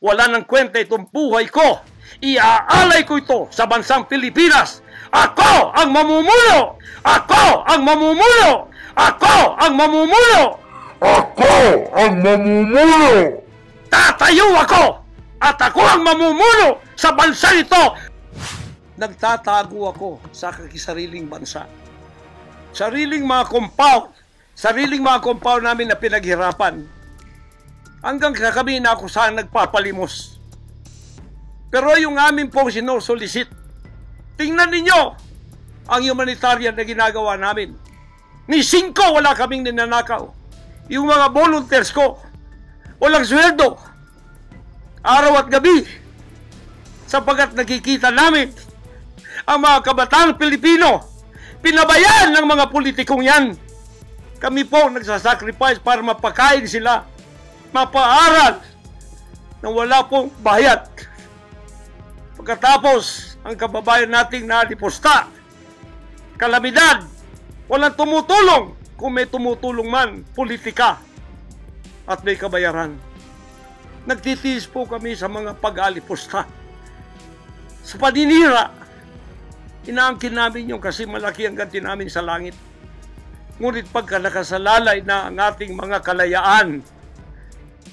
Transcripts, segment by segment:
wala nang kwenta itong buhay ko. Iaalay ko ito sa bansang Pilipinas. Ako ang mamumuno! Ako ang mamumuno! Ako ang mamumuno! Ako ang mamumuno! Tatayo ako! At ako ang mamumuno sa bansa ito! Nagtatago ako sa kakisariling bansa. Sariling mga compound namin na pinaghirapan. Hanggang kami na ako saan nagpapalimos. Pero yung amin pong sinusulisit, tingnan ninyo ang humanitarian na ginagawa namin. Ni 5 wala kaming ninanakaw. Yung mga volunteers ko, walang sweldo. Araw at gabi. Sapagat nakikita namin ang mga kabataang Pilipino, pinabayaan ng mga politikong yan. Kami po nagsasacrifice para mapakain sila, mapaaral na wala pong bayad. Pagkatapos, ang kababayan nating nalipusta, kalamidad, walang tumutulong. Kung may tumutulong man, politika at may kabayaran. Nagtitiis po kami sa mga pag-alipusta. Sa paninira, inaangkin namin yung kasi malaki ang ganti namin sa langit. Ngunit pagka nakasalalay na ang ating mga kalayaan,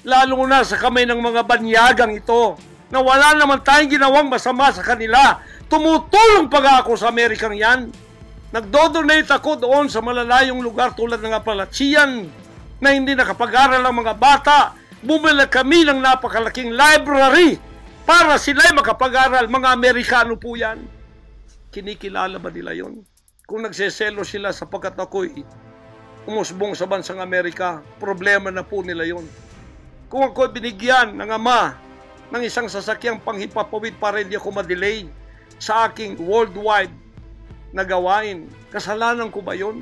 lalo na sa kamay ng mga banyagang ito, na wala naman tayong ginawang masama sa kanila, tumutulong pa ako sa Amerikang yan. Nagdodonate ako doon sa malalayong lugar tulad ng Apalachian na hindi nakapag-aral ang mga bata. Bumili kami ng napakalaking library para sila'y makapag-aral. Mga Amerikano po yan. Kinikilala ba nila yon? Kung nagseselo sila sapagkat ako'y umusbong sa bansang Amerika, problema na po nila yon. Kung ako'y binigyan ng ama ng isang sasakyang panghipapawid para hindi ako ma-delay sa aking worldwide na gawain, kasalanan ko ba yun?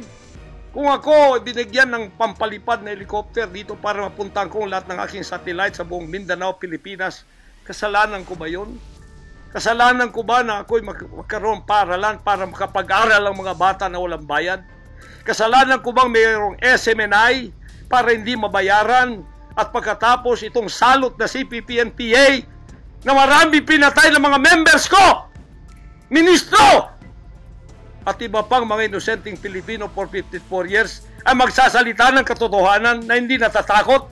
Kung ako binigyan ng pampalipad na helicopter dito para mapuntahan ko lahat ng aking satellite sa buong Mindanao, Pilipinas, kasalanan ko ba yun? Kasalanan ko ba na ako'y magkaroon paralan para makapag-aral ang mga bata na walang bayad? Kasalanan ko bang mayroong SMNI para hindi mabayaran? At pagkatapos itong salot na CPP-NPA na marami pinatay ng mga members ko, ministro, at iba pang mga inosenteng Pilipino for 54 years ay magsasalita ng katotohanan na hindi natatakot.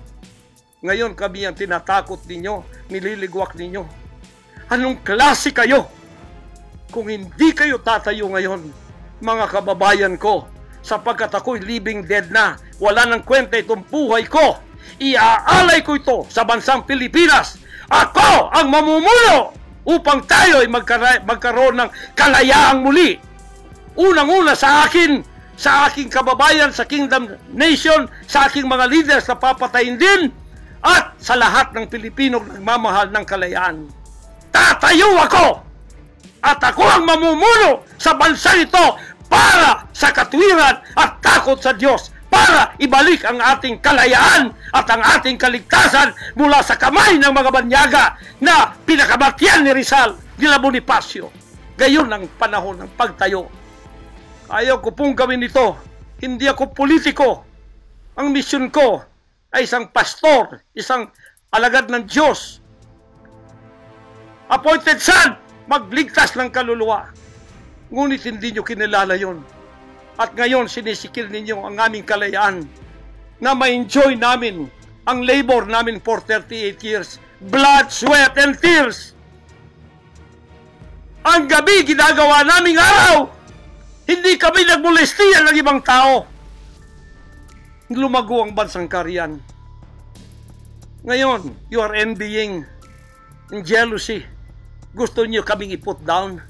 Ngayon kami ang tinatakot ninyo, nililigwak ninyo. Anong klase kayo? Kung hindi kayo tatayo ngayon, mga kababayan ko, sapagkat ako'y living dead na, wala nang kwenta itong buhay ko, iaalay ko ito sa bansang Pilipinas. Ako ang mamumuno upang tayo ay magkaroon ng kalayaang muli. Unang-una sa akin, sa aking kababayan, sa Kingdom Nation, sa aking mga leaders na papatayin din, at sa lahat ng Pilipino nagmamahal ng kalayaan. Tatayo ako! At ako ang mamumuno sa bansa ito para sa katwiran at takot sa Diyos, para ibalik ang ating kalayaan at ang ating kaligtasan mula sa kamay ng mga banyaga na pinakamatyan ni Rizal, nila Bonifacio. Gayon ang panahon ng pagtayo. Ayaw ko pong gawin ito. Hindi ako politiko. Ang misyon ko ay isang pastor, isang alagad ng Diyos. Appointed son, magligtas ng kaluluwa. Ngunit hindi nyo kinilala yon. At ngayon sinisikil ninyo ang aming kalayaan na ma-enjoy namin ang labor namin for 38 years. Blood, sweat, and tears. Ang gabi ginagawa naming araw. Hindi kami nagmolestiyan ng ibang tao. Lumago ang bansang Kariyan. Ngayon, you are envying and jealousy. Gusto niyo kaming i-put down.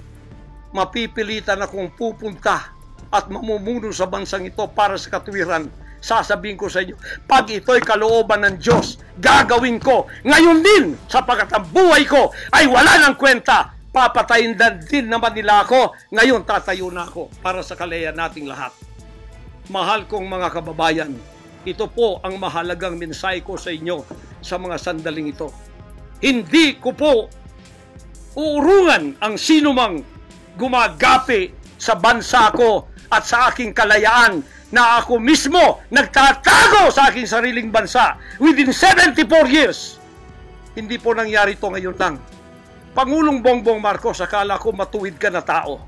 Mapipilitan akong pupunta at mamumuno sa bansang ito para sa katwiran. Sasabihin ko sa inyo, pag ito'y kalooban ng Diyos, gagawin ko. Ngayon din, sapagkat ang buhay ko ay wala ng kwenta. Papatayin din naman nila ako. Ngayon tatayo na ako para sa kalayaan nating lahat. Mahal kong mga kababayan, ito po ang mahalagang mensahe ko sa inyo sa mga sandaling ito. Hindi ko po uurungan ang sinumang gumagapi sa bansa ko at sa aking kalayaan na ako mismo nagtatago sa aking sariling bansa within 74 years. Hindi po nangyari ito ngayon lang. Pangulong Bongbong Marcos, akala ko matuwid ka na tao.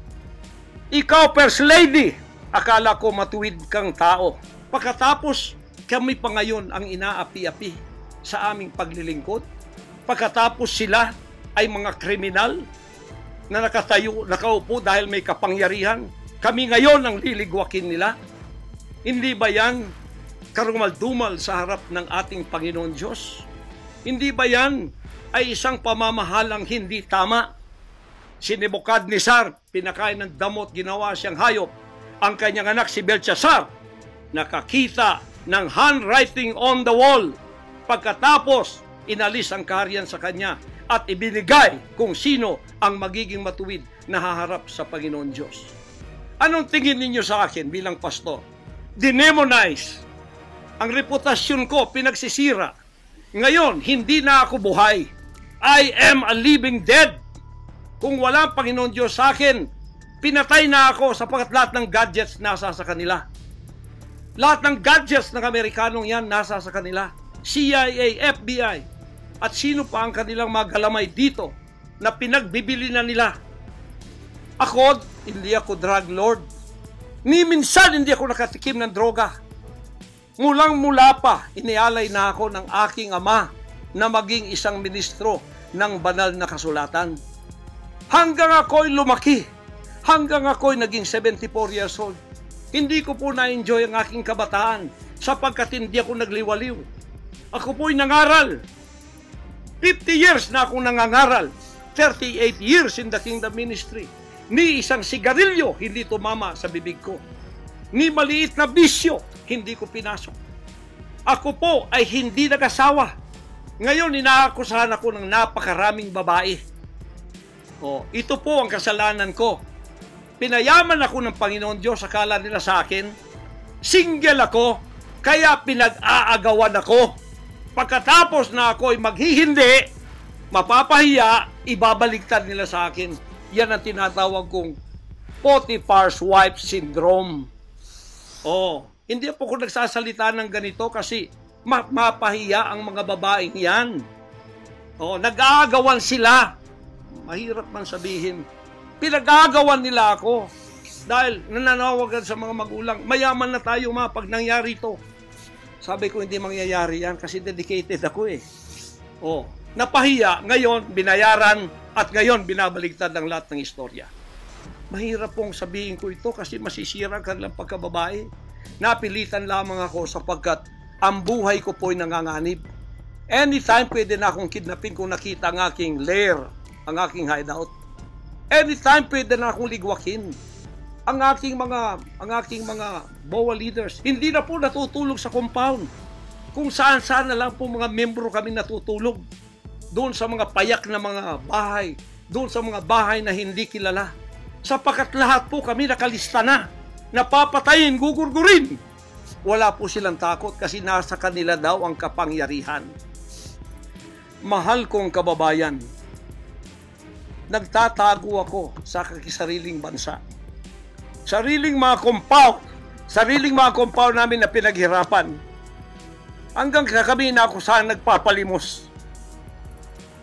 Ikaw, First Lady, akala ko matuwid kang tao. Pagkatapos, kami pa ngayon ang inaapi-api sa aming paglilingkod. Pagkatapos sila ay mga kriminal na nakaupo dahil may kapangyarihan. Kami ngayon ang liligwakin nila. Hindi ba yan karumal-dumal sa harap ng ating Panginoon Diyos? Hindi ba yan ay isang pamamahalang hindi tama? Si Nebukadnezar, pinakain ng damot, ginawa siyang hayop. Ang kanyang anak si Belshazzar, nakakita ng handwriting on the wall. Pagkatapos, inalis ang kaharian sa kanya at ibinigay kung sino ang magiging matuwid na haharap sa Panginoon Diyos. Anong tingin ninyo sa akin bilang pastor? Dinemonize. Ang reputasyon ko pinagsisira. Ngayon, hindi na ako buhay. I am a living dead. Kung walang Panginoon Diyos sa akin, pinatay na ako sapagkat lahat ng gadgets nasa sa kanila. Lahat ng gadgets ng Amerikanong yan nasa sa kanila. CIA, FBI, at sino pa ang kanilang mga galamay dito na pinagbibili na nila. Ako, hindi ako drug lord. Ni minsan hindi ako nakatikim ng droga. Mulang-mula pa, inialay na ako ng aking ama na maging isang ministro ng banal na kasulatan. Hanggang ako'y lumaki, hanggang ako'y naging 74 years old, hindi ko po na-enjoy ang aking kabataan sapagkat hindi ako nagliwaliw. Ako po'y nangaral. 50 years na akong nangangaral. 38 years in the kingdom ministry. Ni isang sigarilyo hindi tumama sa bibig ko. Ni maliit na bisyo hindi ko pinasok. Ako po ay hindi nag-asawa. Ngayon inaakusahan ako ng napakaraming babae. Ito po ang kasalanan ko. Pinayaman ako ng Panginoon Diyos, akala nila sa akin, single ako, kaya pinag-aagawan ako. Pagkatapos na ako ay maghihindi, mapapahiya, ibabaligtad nila sa akin. Yan ang tinatawag kong Potiphar's wife syndrome. Hindi po ako nagsasalita ng ganito kasi mapahiya ang mga babaeng yan. Nag-aagawan sila. Mahirap man sabihin. Pinag-aagawan nila ako dahil nananawagan sa mga magulang, mayaman na tayo pag nangyari ito. Sabi ko, hindi mangyayari yan kasi dedicated ako eh. Napahiya, ngayon binayaran at ngayon binabaligtad ang lahat ng istorya. Mahirap pong sabihin ko ito kasi masisira ang kanilang pagkababae. Napilitan lamang ako sapagkat ang buhay ko po'y nanganganib. Anytime pwede na akong kidnapin kung nakita ang aking lair, ang aking hideout. Anytime pwede na akong ligwakin. Ang aking mga BOA leaders, hindi na po natutulog sa compound. Kung saan-saan na lang po mga membro kami natutulog. Doon sa mga payak na mga bahay, doon sa mga bahay na hindi kilala. Sapagkat lahat po kami nakalista na. Napapatayin, gugurgurin. Wala po silang takot kasi nasa kanila daw ang kapangyarihan. Mahal kong kababayan, nagtatago ako sa kakisariling bansa. Sariling mga compound namin na pinaghirapan. Hanggang kami na ako saan nagpapalimos.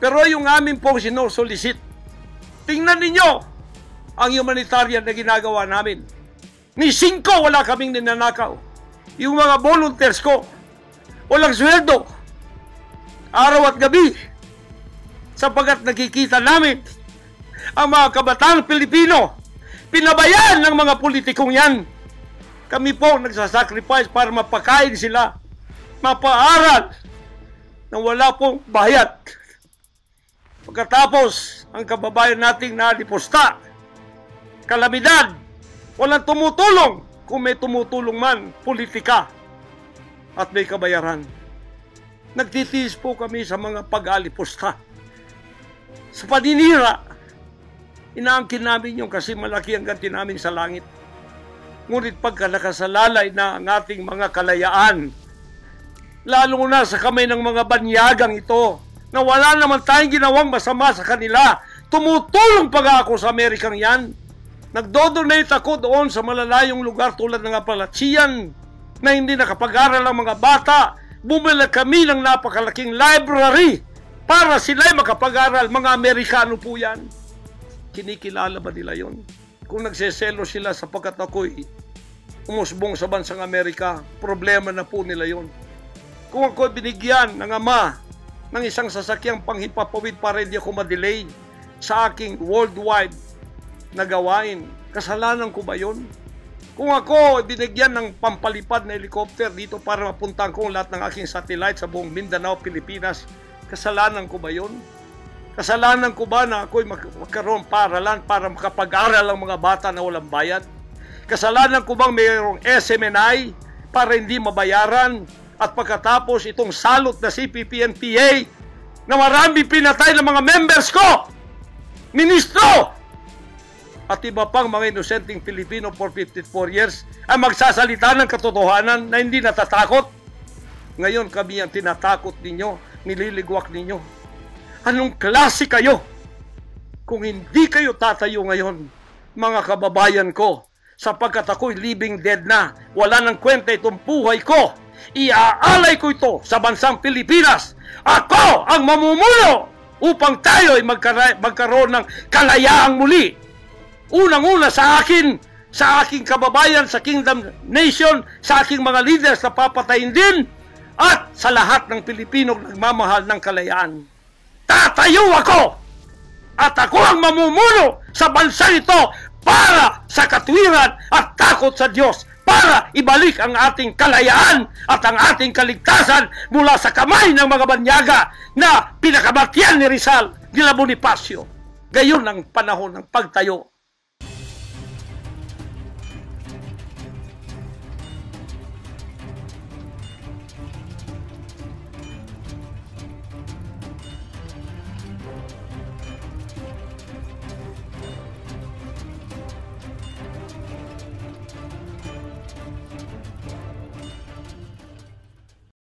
Pero yung amin pong sinusulisit, tingnan ninyo ang humanitarian na ginagawa namin. Ni 5 wala kaming ninanakaw. Yung mga volunteers ko, walang sweldo. Araw at gabi. Sapagkat nakikita namin ang mga kabataang Pilipino, pinabayaan ng mga politikong yan. Kami po nagsasacrifice para mapakain sila, mapaaral, nang wala pong bayad. Pagkatapos, ang kababayan nating nalipusta, kalamidad, walang tumutulong. Kung may tumutulong man, politika at may kabayaran. Nagtitiis po kami sa mga pag-alipusta. Sa paninira, inaangkin namin yung kasi malaki ang ganti namin sa langit. Ngunit pagka nakasalalay na ang ating mga kalayaan, lalo na sa kamay ng mga banyagang ito, na wala naman tayong ginawang masama sa kanila, tumutulong pa ako sa Amerikang yan. Nagdodonate ako doon sa malalayong lugar tulad ng Apalachian na hindi nakapag-aral ang mga bata. Bumili kami ng napakalaking library para sila'y makapag-aral. Mga Amerikano po yan. Kinikilala ba nila yon? Kung nagseselo sila sapagkat ako'y umusbong sa bansang Amerika, problema na po nila yon. Kung ako'y binigyan ng ama ng isang sasakyang panghimpapawid para hindi ako madelay sa aking worldwide na gawain, kasalanan ko ba yon? Kung ako binigyan ng pampalipad na helicopter dito para mapuntahan ko lahat ng aking satellite sa buong Mindanao, Pilipinas, kasalanan ko ba yon? Kasalanan ko ba na ako'y magkaroon paralan para makapag-aral ang mga bata na walang bayad? Kasalanan ko bang mayroong SMNI para hindi mabayaran? At pagkatapos itong salot na CPP-NPA na marami pinatay ng mga members ko, ministro, at iba pang mga inosenteng Pilipino for 54 years ay magsasalita ng katotohanan na hindi natatakot. Ngayon kami ang tinatakot ninyo, nililigwak ninyo. Anong klase kayo? Kung hindi kayo tatayo ngayon, mga kababayan ko, sapagkat ako'y living dead na, wala nang kwenta itong buhay ko, iaalay ko ito sa bansang Pilipinas. Ako ang mamumuno upang tayo ay magkaroon ng kalayaang muli. Unang-una sa akin, sa aking kababayan, sa Kingdom Nation, sa aking mga leaders na papatayin din, at sa lahat ng Pilipino nagmamahal ng kalayaan. Tatayo ako! At ako ang mamumuno sa bansa ito para sa katwiran at takot sa Diyos, para ibalik ang ating kalayaan at ang ating kaligtasan mula sa kamay ng mga banyaga na pinakamatyan ni Rizal, ni Bonifacio. Gayon ang panahon ng pagtayo